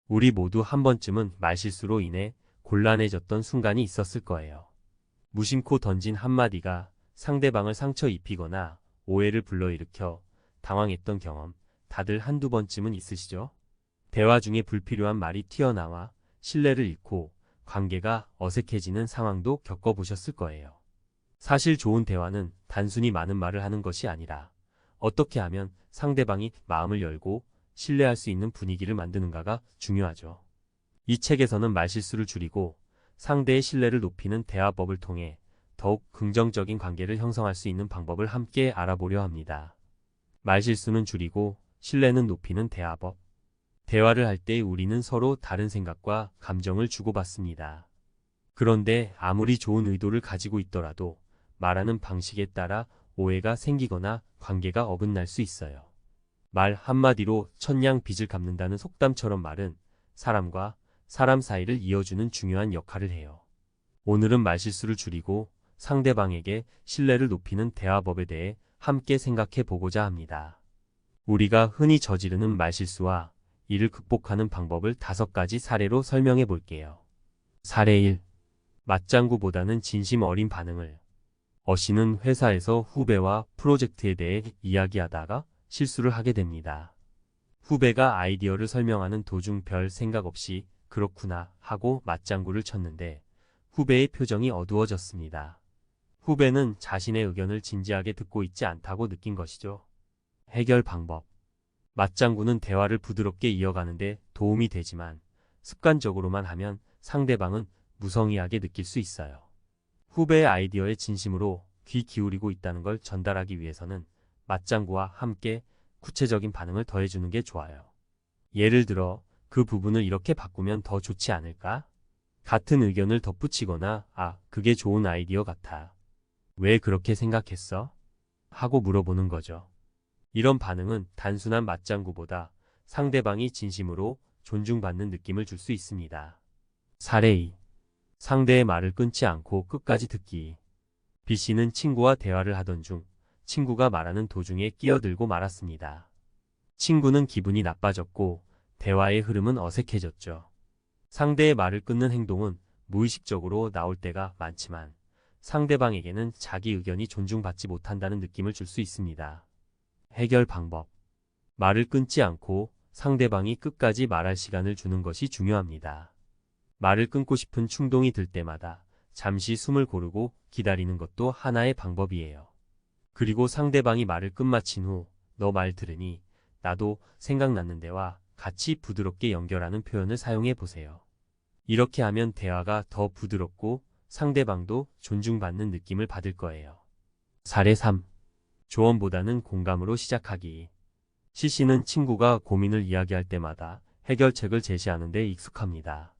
우리 모두 한 번쯤은 말실수로 인해 곤란해졌던 순간이 있었을 거예요. 무심코 던진 한마디가 상대방을 상처 입히거나 오해를 불러일으켜 당황했던 경험, 다들 한두 번쯤은 있으시죠? 대화 중에 불필요한 말이 튀어나와 신뢰를 잃고 관계가 어색해지는 상황도 겪어보셨을 거예요. 사실 좋은 대화는 단순히 많은 말을 하는 것이 아니라 어떻게 하면 상대방이 마음을 열고 신뢰할 수 있는 분위기를 만드는가가 중요하죠. 이 책에서는 말실수를 줄이고 상대의 신뢰를 높이는 대화법을 통해 더욱 긍정적인 관계를 형성할 수 있는 방법을 함께 알아보려 합니다. 말실수는 줄이고 신뢰는 높이는 대화법. 대화를 할 때 우리는 서로 다른 생각과 감정을 주고받습니다. 그런데 아무리 좋은 의도를 가지고 있더라도 말하는 방식에 따라 오해가 생기거나 관계가 어긋날 수 있어요. 말 한마디로 천냥 빚을 갚는다는 속담처럼 말은 사람과 사람 사이를 이어주는 중요한 역할을 해요. 오늘은 말실수를 줄이고 상대방에게 신뢰를 높이는 대화법에 대해 함께 생각해 보고자 합니다. 우리가 흔히 저지르는 말실수와 이를 극복하는 방법을 5가지 사례로 설명해 볼게요. 사례 1. 맞장구보다는 진심 어린 반응을. 어씨는 회사에서 후배와 프로젝트에 대해 이야기하다가 실수를 하게 됩니다. 후배가 아이디어를 설명하는 도중 별 생각 없이 그렇구나 하고 맞장구를 쳤는데 후배의 표정이 어두워졌습니다. 후배는 자신의 의견을 진지하게 듣고 있지 않다고 느낀 것이죠. 해결 방법. 맞장구는 대화를 부드럽게 이어가는데 도움이 되지만 습관적으로만 하면 상대방은 무성의하게 느낄 수 있어요. 후배의 아이디어에 진심으로 귀 기울이고 있다는 걸 전달하기 위해서는 맞장구와 함께 구체적인 반응을 더해주는 게 좋아요. 예를 들어 그 부분을 이렇게 바꾸면 더 좋지 않을까? 같은 의견을 덧붙이거나 그게 좋은 아이디어 같아. 왜 그렇게 생각했어? 하고 물어보는 거죠. 이런 반응은 단순한 맞장구보다 상대방이 진심으로 존중받는 느낌을 줄 수 있습니다. 사례 2. 상대의 말을 끊지 않고 끝까지 듣기. B씨는 친구와 대화를 하던 중 친구가 말하는 도중에 끼어들고 말았습니다. 친구는 기분이 나빠졌고 대화의 흐름은 어색해졌죠. 상대의 말을 끊는 행동은 무의식적으로 나올 때가 많지만 상대방에게는 자기 의견이 존중받지 못한다는 느낌을 줄 수 있습니다. 해결 방법. 말을 끊지 않고 상대방이 끝까지 말할 시간을 주는 것이 중요합니다. 말을 끊고 싶은 충동이 들 때마다 잠시 숨을 고르고 기다리는 것도 하나의 방법이에요. 그리고 상대방이 말을 끝마친 후 너 말 들으니 나도 생각났는데와 같이 부드럽게 연결하는 표현을 사용해 보세요. 이렇게 하면 대화가 더 부드럽고 상대방도 존중받는 느낌을 받을 거예요. 사례 3. 조언보다는 공감으로 시작하기. C씨는 친구가 고민을 이야기할 때마다 해결책을 제시하는 데 익숙합니다.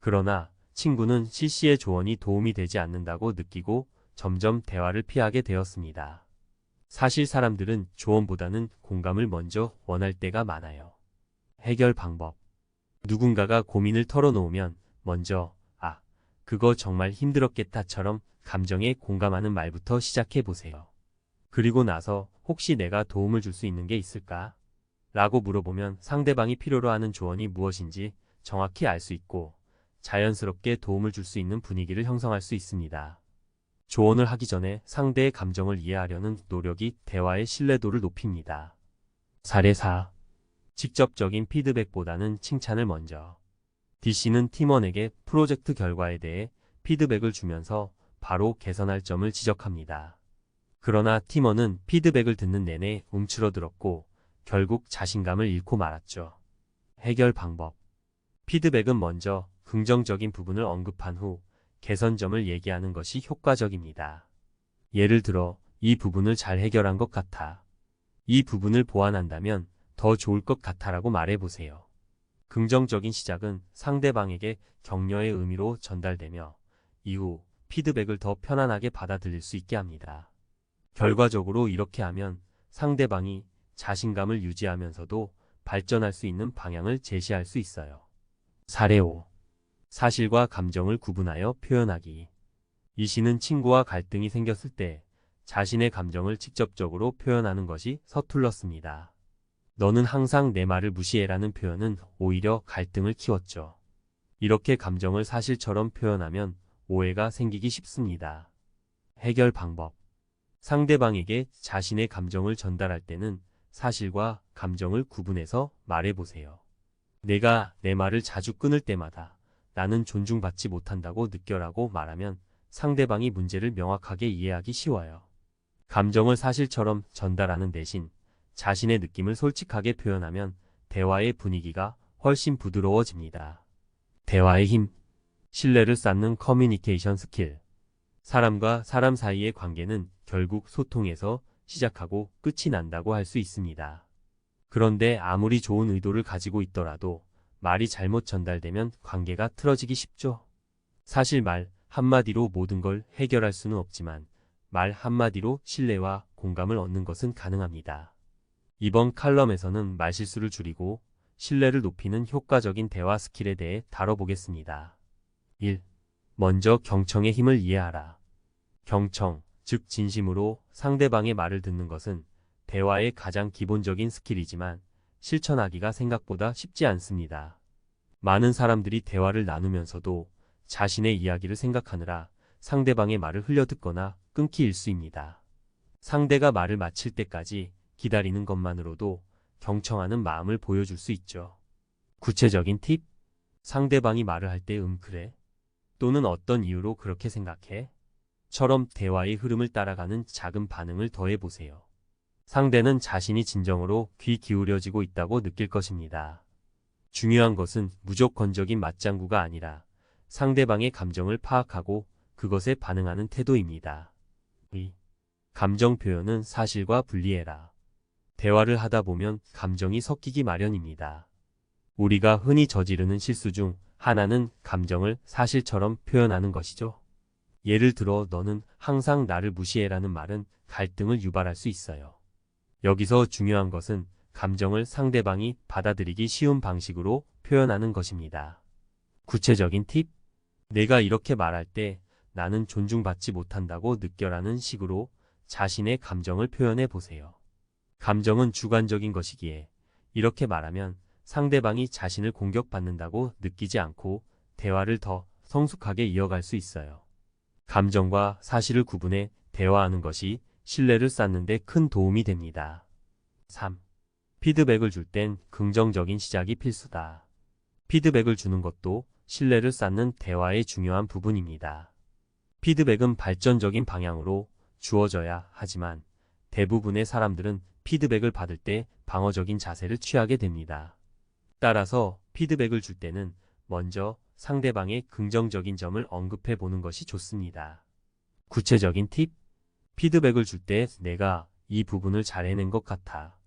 그러나 친구는 C씨의 조언이 도움이 되지 않는다고 느끼고 점점 대화를 피하게 되었습니다. 사실 사람들은 조언보다는 공감을 먼저 원할 때가 많아요. 해결 방법. 누군가가 고민을 털어놓으면 먼저 그거 정말 힘들었겠다처럼 감정에 공감하는 말부터 시작해 보세요. 그리고 나서 혹시 내가 도움을 줄 수 있는 게 있을까? 라고 물어보면 상대방이 필요로 하는 조언이 무엇인지 정확히 알 수 있고 자연스럽게 도움을 줄 수 있는 분위기를 형성할 수 있습니다. 조언을 하기 전에 상대의 감정을 이해하려는 노력이 대화의 신뢰도를 높입니다. 사례 4. 직접적인 피드백보다는 칭찬을 먼저. D씨는 팀원에게 프로젝트 결과에 대해 피드백을 주면서 바로 개선할 점을 지적합니다. 그러나 팀원은 피드백을 듣는 내내 움츠러들었고 결국 자신감을 잃고 말았죠. 해결 방법. 피드백은 먼저 긍정적인 부분을 언급한 후 개선점을 얘기하는 것이 효과적입니다. 예를 들어 이 부분을 잘 해결한 것 같아. 이 부분을 보완한다면 더 좋을 것 같아라고 말해보세요. 긍정적인 시작은 상대방에게 격려의 의미로 전달되며 이후 피드백을 더 편안하게 받아들일 수 있게 합니다. 결과적으로 이렇게 하면 상대방이 자신감을 유지하면서도 발전할 수 있는 방향을 제시할 수 있어요. 사례 5. 사실과 감정을 구분하여 표현하기. E씨는 친구와 갈등이 생겼을 때 자신의 감정을 직접적으로 표현하는 것이 서툴렀습니다. 너는 항상 내 말을 무시해라는 표현은 오히려 갈등을 키웠죠. 이렇게 감정을 사실처럼 표현하면 오해가 생기기 쉽습니다. 해결 방법. 상대방에게 자신의 감정을 전달할 때는 사실과 감정을 구분해서 말해보세요. 내가 내 말을 자주 끊을 때마다 나는 존중받지 못한다고 느껴라고 말하면 상대방이 문제를 명확하게 이해하기 쉬워요. 감정을 사실처럼 전달하는 대신 자신의 느낌을 솔직하게 표현하면 대화의 분위기가 훨씬 부드러워집니다. 대화의 힘. 신뢰를 쌓는 커뮤니케이션 스킬. 사람과 사람 사이의 관계는 결국 소통에서 시작하고 끝이 난다고 할 수 있습니다. 그런데 아무리 좋은 의도를 가지고 있더라도 말이 잘못 전달되면 관계가 틀어지기 쉽죠. 사실 말 한마디로 모든 걸 해결할 수는 없지만 말 한마디로 신뢰와 공감을 얻는 것은 가능합니다. 이번 칼럼에서는 말실수를 줄이고 신뢰를 높이는 효과적인 대화 스킬에 대해 다뤄보겠습니다. 1. 먼저 경청의 힘을 이해하라. 경청, 즉 진심으로 상대방의 말을 듣는 것은 대화의 가장 기본적인 스킬이지만 실천하기가 생각보다 쉽지 않습니다. 많은 사람들이 대화를 나누면서도 자신의 이야기를 생각하느라 상대방의 말을 흘려듣거나 끊기 일쑤입니다. 상대가 말을 마칠 때까지 기다리는 것만으로도 경청하는 마음을 보여줄 수 있죠. 구체적인 팁. 상대방이 말을 할 때 그래? 또는 어떤 이유로 그렇게 생각해? 처럼 대화의 흐름을 따라가는 작은 반응을 더해보세요. 상대는 자신이 진정으로 귀 기울여지고 있다고 느낄 것입니다. 중요한 것은 무조건적인 맞장구가 아니라 상대방의 감정을 파악하고 그것에 반응하는 태도입니다. 2. 감정 표현은 사실과 분리해라. 대화를 하다 보면 감정이 섞이기 마련입니다. 우리가 흔히 저지르는 실수 중 하나는 감정을 사실처럼 표현하는 것이죠. 예를 들어 너는 항상 나를 무시해라는 말은 갈등을 유발할 수 있어요. 여기서 중요한 것은 감정을 상대방이 받아들이기 쉬운 방식으로 표현하는 것입니다. 구체적인 팁. 내가 이렇게 말할 때 나는 존중받지 못한다고 느껴라는 식으로 자신의 감정을 표현해 보세요. 감정은 주관적인 것이기에 이렇게 말하면 상대방이 자신을 공격받는다고 느끼지 않고 대화를 더 성숙하게 이어갈 수 있어요. 감정과 사실을 구분해 대화하는 것이 신뢰를 쌓는 데 큰 도움이 됩니다. 3. 피드백을 줄 땐 긍정적인 시작이 필수다. 피드백을 주는 것도 신뢰를 쌓는 대화의 중요한 부분입니다. 피드백은 발전적인 방향으로 주어져야 하지만 대부분의 사람들은 피드백을 받을 때 방어적인 자세를 취하게 됩니다. 따라서 피드백을 줄 때는 먼저 상대방의 긍정적인 점을 언급해 보는 것이 좋습니다. 구체적인 팁. 피드백을 줄 때 내가 이 부분을 잘 해낸 것 같아.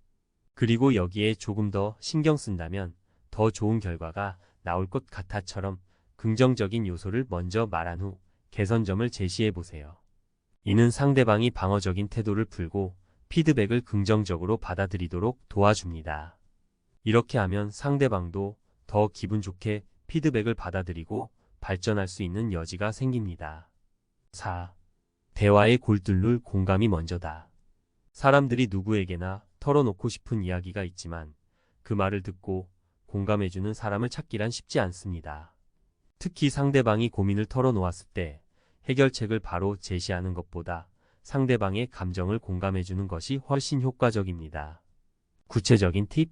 그리고 여기에 조금 더 신경 쓴다면 더 좋은 결과가 나올 것 같아처럼 긍정적인 요소를 먼저 말한 후 개선점을 제시해 보세요. 이는 상대방이 방어적인 태도를 풀고 피드백을 긍정적으로 받아들이도록 도와줍니다. 이렇게 하면 상대방도 더 기분 좋게 피드백을 받아들이고 발전할 수 있는 여지가 생깁니다. 4. 대화의 골들룰 공감이 먼저다. 사람들이 누구에게나 털어놓고 싶은 이야기가 있지만 그 말을 듣고 공감해주는 사람을 찾기란 쉽지 않습니다. 특히 상대방이 고민을 털어놓았을 때 해결책을 바로 제시하는 것보다 상대방의 감정을 공감해주는 것이 훨씬 효과적입니다. 구체적인 팁.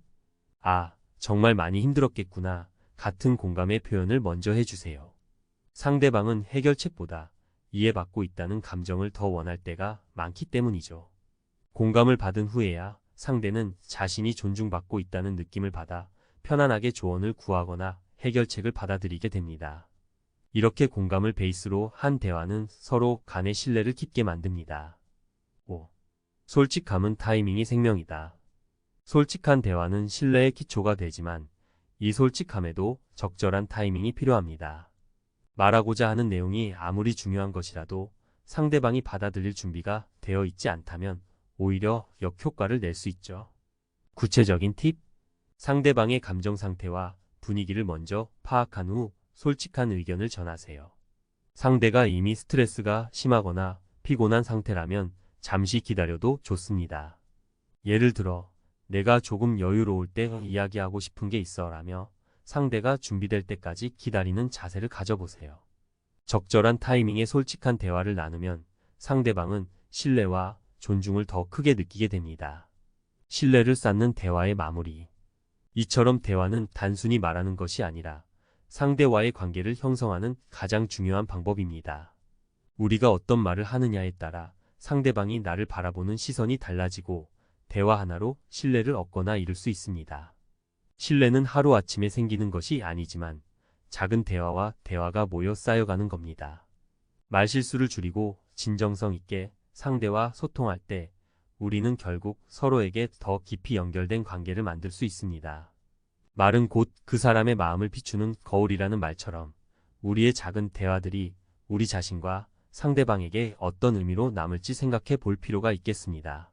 정말 많이 힘들었겠구나. 같은 공감의 표현을 먼저 해주세요. 상대방은 해결책보다 이해받고 있다는 감정을 더 원할 때가 많기 때문이죠. 공감을 받은 후에야 상대는 자신이 존중받고 있다는 느낌을 받아 편안하게 조언을 구하거나 해결책을 받아들이게 됩니다. 이렇게 공감을 베이스로 한 대화는 서로 간의 신뢰를 깊게 만듭니다. 5. 솔직함은 타이밍이 생명이다. 솔직한 대화는 신뢰의 기초가 되지만 이 솔직함에도 적절한 타이밍이 필요합니다. 말하고자 하는 내용이 아무리 중요한 것이라도 상대방이 받아들일 준비가 되어 있지 않다면 오히려 역효과를 낼 수 있죠. 구체적인 팁. 상대방의 감정 상태와 분위기를 먼저 파악한 후 솔직한 의견을 전하세요. 상대가 이미 스트레스가 심하거나 피곤한 상태라면 잠시 기다려도 좋습니다. 예를 들어 내가 조금 여유로울 때 이야기하고 싶은 게 있어 라며 상대가 준비될 때까지 기다리는 자세를 가져보세요. 적절한 타이밍에 솔직한 대화를 나누면 상대방은 신뢰와 존중을 더 크게 느끼게 됩니다. 신뢰를 쌓는 대화의 마무리. 이처럼 대화는 단순히 말하는 것이 아니라 상대와의 관계를 형성하는 가장 중요한 방법입니다. 우리가 어떤 말을 하느냐에 따라 상대방이 나를 바라보는 시선이 달라지고 대화 하나로 신뢰를 얻거나 잃을 수 있습니다. 신뢰는 하루아침에 생기는 것이 아니지만 작은 대화와 대화가 모여 쌓여가는 겁니다. 말실수를 줄이고 진정성 있게 상대와 소통할 때 우리는 결국 서로에게 더 깊이 연결된 관계를 만들 수 있습니다. 말은 곧 그 사람의 마음을 비추는 거울이라는 말처럼 우리의 작은 대화들이 우리 자신과 상대방에게 어떤 의미로 남을지 생각해 볼 필요가 있겠습니다.